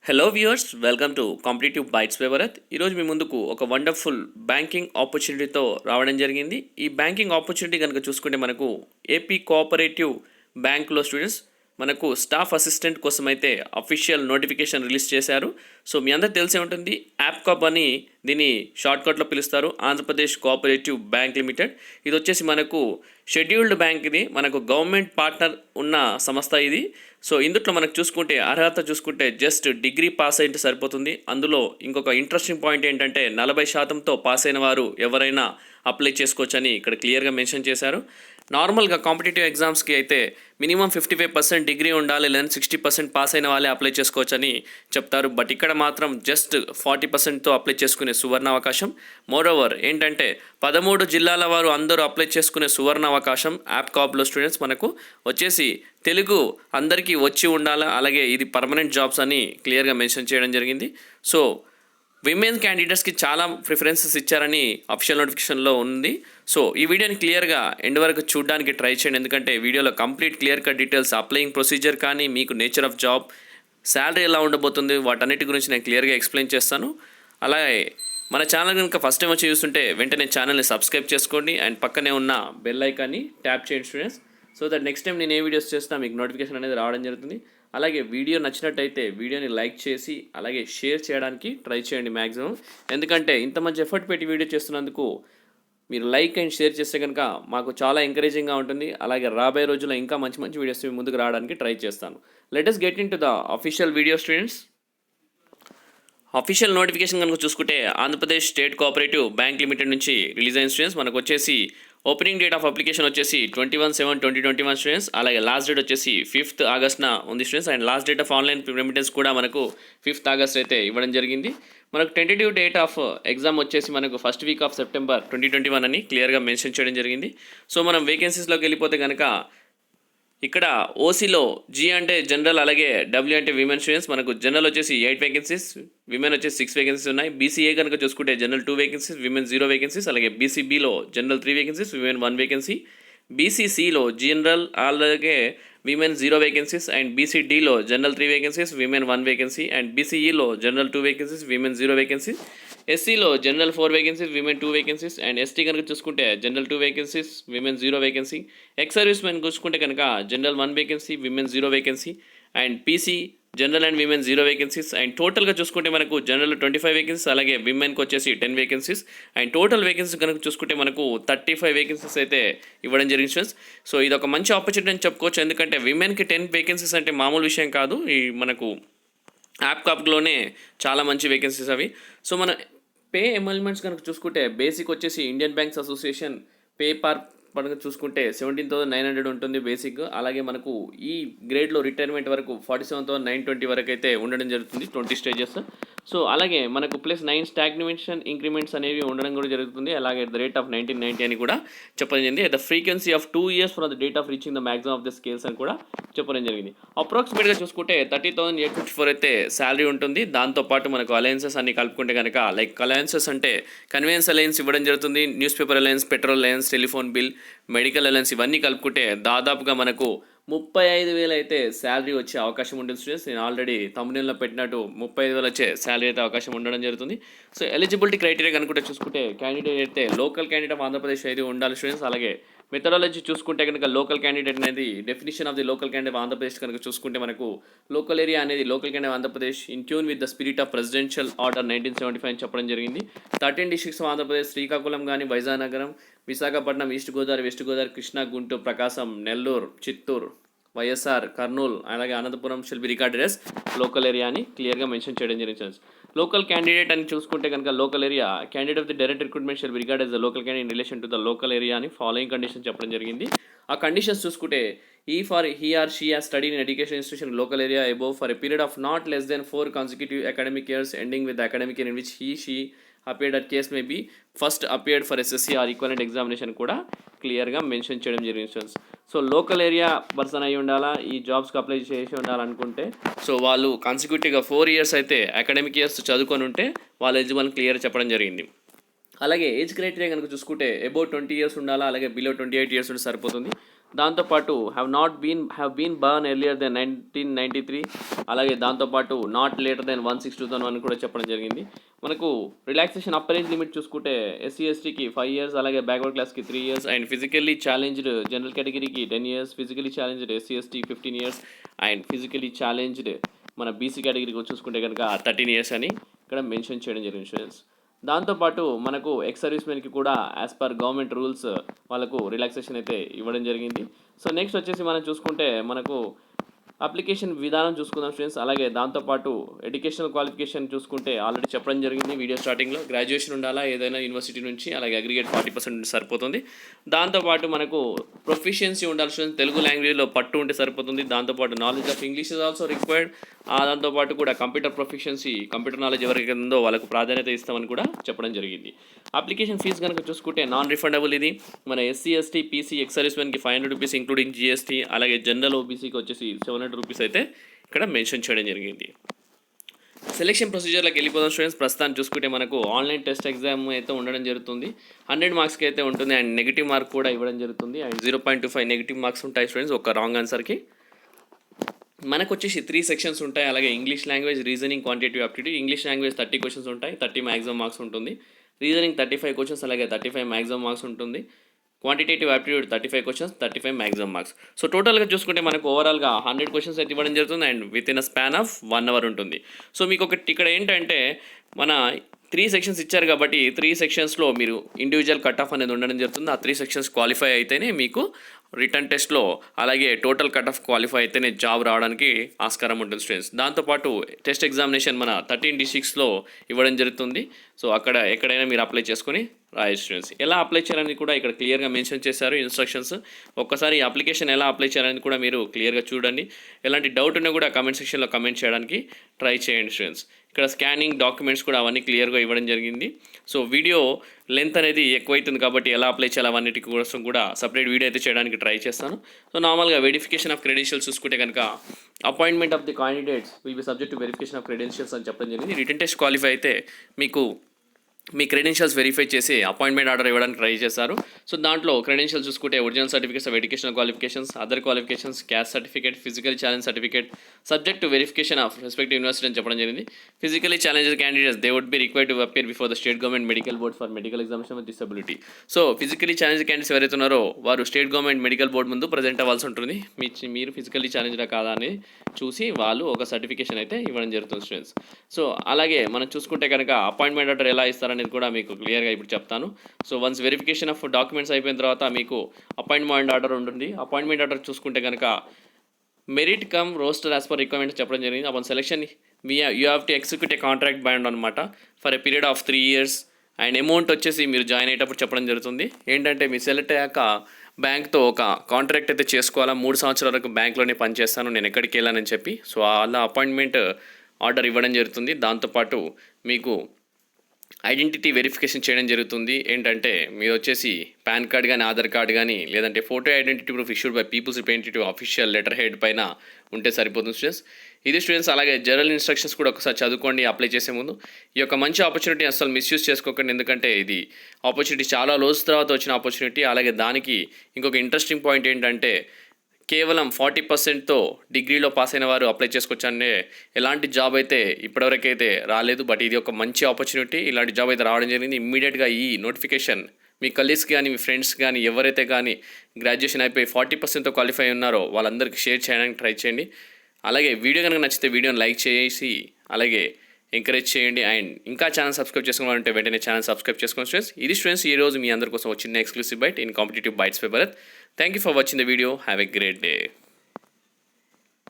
Hello viewers, welcome to competitive bytes by Bharat. ఈరోజు మీ ముందుకు ఒక వండర్ఫుల్ బ్యాంకింగ్ ఆపర్చునిటీతో రావడం జరిగింది. ఈ బ్యాంకింగ్ ఆపర్చునిటీ కనుక చూసుకుంటే మనకు ఏపీ కోఆపరేటివ్ బ్యాంకులో స్టూడెంట్స్ మనకు స్టాఫ్ అసిస్టెంట్ కోసం అయితే అఫీషియల్ నోటిఫికేషన్ రిలీజ్ చేశారు. సో మీ అందరికి తెలిసే ఉంటుంది, యాప్కాప్ అని దీన్ని షార్ట్కట్లో పిలుస్తారు, ఆంధ్రప్రదేశ్ కోఆపరేటివ్ బ్యాంక్ లిమిటెడ్. ఇది వచ్చేసి మనకు షెడ్యూల్డ్ బ్యాంక్, ఇది మనకు గవర్నమెంట్ పార్ట్నర్ ఉన్న సంస్థ ఇది. సో ఇందులో మనకు చూసుకుంటే అర్హత చూసుకుంటే జస్ట్ డిగ్రీ పాస్ అయితే సరిపోతుంది. అందులో ఇంకొక ఇంట్రెస్టింగ్ పాయింట్ ఏంటంటే 40%తో పాస్ అయిన వారు ఎవరైనా అప్లై చేసుకోవచ్చని ఇక్కడ క్లియర్గా మెన్షన్ చేశారు. నార్మల్గా కాంపిటేటివ్ ఎగ్జామ్స్కి అయితే మినిమం 55% డిగ్రీ ఉండాలి, లేదా 60% పాస్ అయిన వాళ్ళే అప్లై చేసుకోవచ్చని చెప్తారు. బట్ ఇక్కడ మాత్రం జస్ట్ 40%తో అప్లై చేసుకునే సువర్ణ అవకాశం. మోరోవర్ ఏంటంటే 13 జిల్లాల వారు అందరూ అప్లై చేసుకునే సువర్ణ అవకాశం యాప్కాప్లో స్టూడెంట్స్ మనకు వచ్చేసి తెలుగు అందరికీ వచ్చి ఉండాలా, అలాగే ఇది పర్మనెంట్ జాబ్స్ అని క్లియర్గా మెన్షన్ చేయడం జరిగింది. సో విమెన్ క్యాండిడేట్స్కి చాలా ప్రిఫరెన్సెస్ ఇచ్చారని అఫీషియల్ నోటిఫికేషన్లో ఉంది. సో ఈ వీడియోని క్లియర్గా ఎండ్ వరకు చూడడానికి ట్రై చేయండి, ఎందుకంటే వీడియోలో complete clear cut details, applying procedure కానీ మీకు నేచర్ ఆఫ్ జాబ్, శాలరీ ఎలా ఉండబోతుంది, వాటన్నిటి గురించి నేను క్లియర్గా ఎక్స్ప్లెయిన్ చేస్తాను. అలాగే మన ఛానల్ కనుక ఫస్ట్ టైం వచ్చి చూస్తుంటే వెంటనే ఛానల్ని సబ్స్క్రైబ్ చేసుకోండి అండ్ పక్కనే ఉన్న బెల్ ఐకాన్ని ట్యాప్ చేయండి students. So that next time నేను ఏ వీడియోస్ చేసినా మీకు నోటిఫికేషన్ అనేది రావడం జరుగుతుంది. అలాగే వీడియో నచ్చినట్టయితే వీడియోని లైక్ చేసి అలాగే షేర్ చేయడానికి ట్రై చేయండి మ్యాక్సిమం, ఎందుకంటే ఇంత మంచి ఎఫర్ట్ పెట్టి వీడియో చేస్తున్నందుకు మీరు లైక్ అండ్ షేర్ చేస్తే కనుక మాకు చాలా ఎంకరేజింగ్గా ఉంటుంది. అలాగే రాబోయే రోజుల్లో ఇంకా మంచి మంచి వీడియోస్ ముందుకు రావడానికి ట్రై చేస్తాను. Let us get in to the official video students. Official notification కనుక చూసుకుంటే Andhra Pradesh state cooperative bank limited నుంచి రిలీజ్ అయిన స్టూడెంట్స్ మనకు వచ్చేసి ఓపెనింగ్ డేట్ ఆఫ్ అప్లికేషన్ వచ్చేసి 21/7/2021 స్టూడెంట్స్. అలాగే లాస్ట్ డేట్ వచ్చేసి 5th ఆగస్ట్న ఉంది students. And last date of online remittance కూడా మనకు 5th ఆగస్ట్ అయితే ఇవ్వడం జరిగింది. మనకు టెంటేటివ్ డేట్ ఆఫ్ ఎగ్జామ్ వచ్చేసి మనకు ఫస్ట్ వీక్ ఆఫ్ సెప్టెంబర్ 2021 అని క్లియర్గా మెన్షన్ చేయడం జరిగింది. సో మనం వేకెన్సీస్లోకి వెళ్ళిపోతే కనుక ఇక్కడ ఓసీలో జీ అంటే జనరల్, అలాగే డబ్ల్యూ అంటే విమెన్ స్టూడెంట్స్ మనకు జనరల్ వచ్చేసి 8 వేకెన్సీస్, విమెన్ వచ్చేసి 6 వేకెన్సీస్ ఉన్నాయి. బీసీఏ కనుక చూసుకుంటే జనరల్ 2 వేకెన్సీస్, విమెన్ 0 వేకెన్సీస్. అలాగే బీసీబీలో జనరల్ 3 వేకెన్సీస్, విమెన్ 1 వేకెన్సీ. బీసీసీలో జనరల్ అలాగే విమెన్ 0 వేకెన్సీస్. అండ్ బీసీడీలో general 3 vacancies, women 1 vacancy. And బీసీఈలో జనరల్ 2 వేకెన్సీస్, విమెన్ 0 వేకెన్సీస్. ఎస్సీలో general 4 vacancies, women 2 vacancies. And ST కనుక చూసుకుంటే general 2 vacancies, women 0 vacancy. Ex servicemen చూసుకుంటే కనుక general 1 vacancy, women 0 vacancy. And PC general and women 0 vacancies. And టోటల్గా చూసుకుంటే మనకు general 25 vacancies, అలాగే విమెన్కి వచ్చేసి 10 వేకెన్సీస్. అండ్ టోటల్ వేకెన్సీస్ కనుక చూసుకుంటే మనకు 35 వేకెన్సీస్ అయితే ఇవ్వడం జరిగింది స్టూడెంట్స్. సో ఇది ఒక మంచి ఆపర్చునిటీ అని చెప్పుకోవచ్చు, ఎందుకంటే విమెన్కి 10 వేకెన్సీస్ అంటే మామూలు విషయం కాదు. ఈ మనకు యాప్కాప్లోనే చాలా మంచి వేకెన్సీస్ అవి. సో మన పే ఎమల్మెంట్స్ కనుక చూసుకుంటే బేసిక్ వచ్చేసి ఇండియన్ బ్యాంక్స్ అసోసియేషన్ పే పరంగా చూసుకుంటే 17,900 ఉంటుంది బేసిక్. అలాగే మనకు ఈ గ్రేడ్లో రిటైర్మెంట్ వరకు 47,920 వరకు అయితే ఉండడం జరుగుతుంది, 20 స్టేజెస్. సో అలాగే మనకు ప్లస్ 9 స్టాగ్నేషన్ ఇంక్రిమెంట్స్ అనేవి ఉండడం కూడా జరుగుతుంది. అలాగే ద రేట్ ఆఫ్ 1990 అని కూడా చెప్పడం జరిగింది. The frequency of 2 years from the date of reaching the maximum of the scales అని కూడా చెప్పడం జరిగింది. అప్రాక్సిమేట్గా చూసుకుంటే 30,854 అయితే శాలరీ ఉంటుంది. దాంతోపాటు మనకు అలయన్సెస్ అన్ని కలుపుకుంటే కనుక లైక్ అలయన్సెస్ అంటే కన్వీనియన్స్ అలయన్స్ ఇవ్వడం జరుగుతుంది, news paper alliance, petrol alliance, telephone bill, medical alliance ఇవన్నీ కలుపుకుంటే దాదాపుగా మనకు 35,000 అయితే శాలరీ వచ్చే అవకాశం ఉంటుంది స్టూడెంట్స్. నేను ఆల్రెడీ తమ్మునిలో పెట్టినట్టు 35,000 వచ్చే శాలరీ అయితే అవకాశం ఉండడం జరుగుతుంది. సో ఎలిజిబిలిటీ క్రైటీరియా కనుక చూసుకుంటే క్యాండిడేట్ అయితే లోకల్ క్యాండిడేట్ ఆఫ్ ఆంధ్రప్రదేశ్ అయితే ఉండాలి స్టూడెంట్స్. అలాగే మెథడాలజీ చూసుకుంటే కనుక లోకల్ క్యాండిడేట్ అనేది definition of the local candidate of Andhra Pradesh కనుక చూసుకుంటే మనకు లోకల్ ఏరియా అనేది local candidate of Andhra Pradesh in tune with the spirit of presidential order 1975 అని చెప్పడం జరిగింది. 13 డిస్ట్రిక్ట్స్ ఆఫ్ ఆంధ్రప్రదేశ్ శ్రీకాకుళం కానీ, వైజానగరం, విశాఖపట్నం, ఈస్ట్ గోదావరి, వెస్ట్ గోదావరి, కృష్ణా, గుంటూరు, ప్రకాశం, నెల్లూరు, చిత్తూరు, వైఎస్ఆర్, కర్నూలు, అలాగే Anantapuram shall be recorded yes local area అని క్లియర్గా మెన్షన్ చేయడం జరిగింది. లోకల్ క్యాండిడేట్ అని చూసుకుంటే కనుక local area candidate of the direct recruitment shall be record as the local candidate in relation to the local area అని following condition చెప్పడం జరిగింది. ఆ కండిషన్స్ చూసుకుంటే for he or she has studied in education institution local area above for a period of not less then 4 consecutive academic years ending with the academic year in which he she appeared at case may be first appeared for SSC or equivalent examination కూడా క్లియర్గా mention చేయడం జరిగింది. So local area person అయి ఉండాలా, ఈ జాబ్స్కి apply చేసి ఉండాలనుకుంటే సో వాళ్ళు కాన్సిక్యూటివ్గా 4 years అయితే అకాడమిక్ ఇయర్స్ చదువుకొని ఉంటే వాళ్ళ ఎలిజిబుల్ క్లియర్ చెప్పడం జరిగింది. అలాగే ఏజ్ క్రైటీరియా కనుక చూసుకుంటే అబౌవ్ 20 years ఉండాలా, అలాగే బిలో 28 years ఉంటే సరిపోతుంది. దాంతోపాటు have been born earlier then 1993, అలాగే దాంతోపాటు నాట్ లేటర్ దెన్ 1/6/2001 కూడా చెప్పడం జరిగింది. మనకు రిలాక్సేషన్ అప్పర్ ఏజ్ లిమిట్ చూసుకుంటే ఎస్సీ ఎస్టీకి 5 ఇయర్స్, అలాగే బ్యాక్వర్డ్ క్లాస్కి 3 years, and physically challenged general కేటగిరీకి 10 years, physically challenged SC ST 15 years, and physically challenged మన బీసీ కేటగిరీకి చూసుకుంటే కనుక 13 ఇయర్స్ అని ఇక్కడ మెన్షన్ చేయడం జరిగింది స్టూడెంట్స్. దాంతోపాటు మనకు ఎక్స్ సర్వీస్ మెన్కి కూడా యాజ్ పర్ గవర్నమెంట్ రూల్స్ వాళ్ళకు రిలాక్సేషన్ అయితే ఇవ్వడం జరిగింది. సో నెక్స్ట్ వచ్చేసి మనం చూసుకుంటే మనకు అప్లికేషన్ విధానం చూసుకుందాం స్టూడెంట్స్. అలాగే దాంతోపాటు ఎడ్యుకేషనల్ క్వాలిఫికేషన్ చూసుకుంటే ఆల్రెడీ చెప్పడం జరిగింది వీడియో స్టార్టింగ్లో. గ్రాడ్యుయేషన్ ఉండాలా ఏదైనా యూనివర్సిటీ నుంచి, అలాగే అగ్రిగేట్ 40% సరిపోతుంది. దాంతోపాటు మనకు ప్రొఫిషియన్సీ ఉండాలి స్టూడెంట్స్, తెలుగు లాంగ్వేజ్లో పట్టు ఉంటే సరిపోతుంది. దాంతోపాటు knowledge of English is also required. దాంతోపాటు కూడా కంప్యూటర్ ప్రొఫిషియన్సీ, కంప్యూటర్ నాలెడ్జ్ ఎవరికి ఉందో వాళ్ళకు ప్రాధాన్యత ఇస్తామని కూడా చెప్పడం జరిగింది. అప్లికేషన్ ఫీజు కనుక చూసుకుంటే నాన్ రిఫండబుల్ ఇది. మన ఎస్సీ ఎస్టీ పీసీ ఎక్స్ సర్వీస్ మెన్కి 500 రూపీస్ ఇంక్లూడింగ్ జిఎస్టీ, అలాగే జనరల్ ఓబీసీకి వచ్చేసి 700 రూపీస్ అయితే ఇక్కడ మెన్షన్ చేయడం జరిగింది. సెలెక్షన్ ప్రొసీజర్లోకి వెళ్ళిపోదాం స్టూడెంట్స్. ప్రస్తుతాన్ని చూసుకుంటే మనకు ఆన్లైన్ టెస్ట్ ఎగ్జామ్ అయితే ఉండడం జరుగుతుంది. 100 మార్క్స్కి అయితే ఉంటుంది, అండ్ నెగిటివ్ మార్క్ కూడా ఇవ్వడం జరుగుతుంది, అండ్ 0.25 నెగిటివ్ మార్క్స్ ఉంటాయి స్టూడెంట్స్ ఒక రాంగ్ ఆన్సర్కి. మనకు వచ్చేసి 3 సెక్షన్స్ ఉంటాయి. అలాగే English language, reasoning, quantitative aptitude. English language 30 questions ఉంటాయి, 30 మ్యాక్సిమం మార్క్స్ ఉంటుంది. రీజనింగ్ 35 క్వశ్చన్స్, అలాగే 35 మ్యాక్సిమం మార్క్స్ ఉంటుంది. Quantitative aptitude 35 questions, 35 maximum marks. So టోటల్గా చూసుకుంటే మనకు ఓవరాల్గా 100 క్వశ్చన్స్ అయితే ఇవ్వడం జరుగుతుంది, and within a span of 1 hour ఉంటుంది. సో మీకు ఒకటి ఇక్కడ ఏంటంటే మన 3 సెక్షన్స్ ఇచ్చారు కాబట్టి 3 సెక్షన్స్లో మీరు ఇండివిజువల్ కట్ ఆఫ్ అనేది ఉండడం జరుగుతుంది. ఆ 3 సెక్షన్స్ క్వాలిఫై అయితేనే మీకు రిటర్న్ టెస్ట్లో, అలాగే టోటల్ కట్ ఆఫ్ క్వాలిఫై అయితేనే జాబ్ రావడానికి ఆస్కారం ఉంటుంది స్టూడెంట్స్. దాంతోపాటు టెస్ట్ ఎగ్జామినేషన్ మన 13 డిస్ట్రిక్ట్స్లో ఇవ్వడం జరుగుతుంది. సో అక్కడ ఎక్కడైనా మీరు అప్లై చేసుకొని రాయొచ్చు స్టూడెంట్స్. ఎలా అప్లై చేయాలని కూడా ఇక్కడ క్లియర్గా మెన్షన్ చేశారు ఇన్స్ట్రక్షన్స్. ఒక్కసారి ఈ అప్లికేషన్ ఎలా అప్లై చేయాలని కూడా మీరు క్లియర్గా చూడండి. ఎలాంటి డౌట్ ఉన్నా కూడా కామెంట్ సెక్షన్లో కామెంట్ చేయడానికి ట్రై చేయండి స్టూడెంట్స్. ఇక్కడ స్కానింగ్ డాక్యుమెంట్స్ కూడా అవన్నీ క్లియర్గా ఇవ్వడం జరిగింది. సో వీడియో లెంత్ అనేది ఎక్కువైతుంది కాబట్టి ఎలా అప్లై చేయాలి అవన్నిటి కోసం కూడా సపరేట్ వీడియో అయితే చేయడానికి ట్రై చేస్తాను. సో నార్మల్గా వెరిఫికేషన్ ఆఫ్ క్రెడెన్షియల్స్ చూసుకుంటే కనుక appointment of the candidates will be subject to verification of credentials అని చెప్పడం జరిగింది. రిటన్ టెస్ట్ క్వాలిఫై అయితే మీకు మీ క్రెడెన్షియల్స్ వెరిఫై చేసి అపాయింట్మెంట్ ఆర్డర్ ఇవ్వడానికి ట్రై చేశారు. సో దాంట్లో క్రెడెన్షియల్స్ చూసుకుంటే original certificates of educational qualifications, other qualifications, caste certificate, physical challenge certificate subject to verification of respective university అని చెప్పడం జరిగింది. Physically challenged candidates they would be required to appear before the state government medical board for medical examination with disability. So physically challenged candidates ఎవరైతే ఉన్నారో వారు state government medical board ముందు present అవ్వాల్సి ఉంటుంది. మీరు ఫిజికల్లీ ఛాలెంజ్డా కాదా అని చూసి వాళ్ళు ఒక సర్టిఫికేషన్ అయితే ఇవ్వడం జరుగుతుంది స్టూడెంట్స్. సో అలాగే మనం చూసుకుంటే కనుక అపాయింట్మెంట్ ఆర్డర్ ఎలా ఇస్తారనేది కూడా మీకు క్లియర్గా ఇప్పుడు చెప్తాను. So once verification of documents అయిపోయిన తర్వాత మీకు అపాయింట్మెంట్ ఆర్డర్ ఉంటుంది. అపాయింట్మెంట్ ఆర్డర్ చూసుకుంటే కనుక merit cum roster as per requirements చెప్పడం జరిగింది. Upon selection you have to execute a contract bind అనమాట for a period of 3 years. And amount వచ్చేసి మీరు జాయిన్ అయ్యేటప్పుడు చెప్పడం జరుగుతుంది. ఏంటంటే మీరు సెలెక్ట్ అయ్యాక బ్యాంక్తో ఒక కాంట్రాక్ట్ అయితే చేసుకోవాలా, 3 సంవత్సరాల వరకు బ్యాంక్లోనే పనిచేస్తాను, నేను ఎక్కడికి వెళ్ళానని చెప్పి. సో అలా అపాయింట్మెంట్ ఆర్డర్ ఇవ్వడం జరుగుతుంది. దాంతోపాటు మీకు ఐడెంటిటీ వెరిఫికేషన్ చేయడం జరుగుతుంది. ఏంటంటే మీరు వచ్చేసి పాన్ కార్డ్ కానీ, ఆధార్ కార్డ్ కానీ, లేదంటే photo identity proof issued by peoples representative official letter head పైన ఉంటే సరిపోతుంది స్టూడెంట్స్. ఇది స్టూడెంట్స్. అలాగే జనరల్ ఇన్స్ట్రక్షన్స్ కూడా ఒకసారి చదువుకోండి అప్లై చేసే ముందు. ఈ యొక్క మంచి ఆపర్చునిటీ అసలు మిస్యూజ్ చేసుకోకండి, ఎందుకంటే ఇది ఆపర్చునిటీ చాలా రోజుల తర్వాత వచ్చిన ఆపర్చునిటీ. అలాగే దానికి ఇంకొక ఇంట్రెస్టింగ్ పాయింట్ ఏంటంటే కేవలం 40%తో డిగ్రీలో పాస్ అయిన వారు అప్లై చేసుకోవచ్చంటే ఎలాంటి జాబ్ అయితే ఇప్పటివరకు అయితే రాలేదు. బట్ ఇది ఒక మంచి ఆపర్చునిటీ. ఇలాంటి జాబ్ అయితే రావడం జరిగింది. ఇమ్మీడియట్గా ఈ నోటిఫికేషన్ మీ కలీగ్స్ కానీ, మీ ఫ్రెండ్స్ కానీ, ఎవరైతే కానీ గ్రాడ్యుయేషన్ అయిపోయి 40%తో క్వాలిఫై ఉన్నారో వాళ్ళందరికీ షేర్ చేయడానికి ట్రై చేయండి. అలాగే వీడియో కనుక నచ్చితే వీడియోని లైక్ చేసి అలాగే ఎంకరేజ్ చేయండి. అండ్ ఇంకా ఛానల్ సబ్స్క్రైబ్ చేసుకోవాలంటే వెంటనే ఛానల్ సబ్స్క్రైబ్ చేసుకోండి స్టూడెంట్స్. ఇది స్టూడెంట్స్ ఈ రోజు మీ అందరి కోసం వచ్చిన exclusive byte in competitive bytes by Bharat. Thank you for watching the video. Have a great day.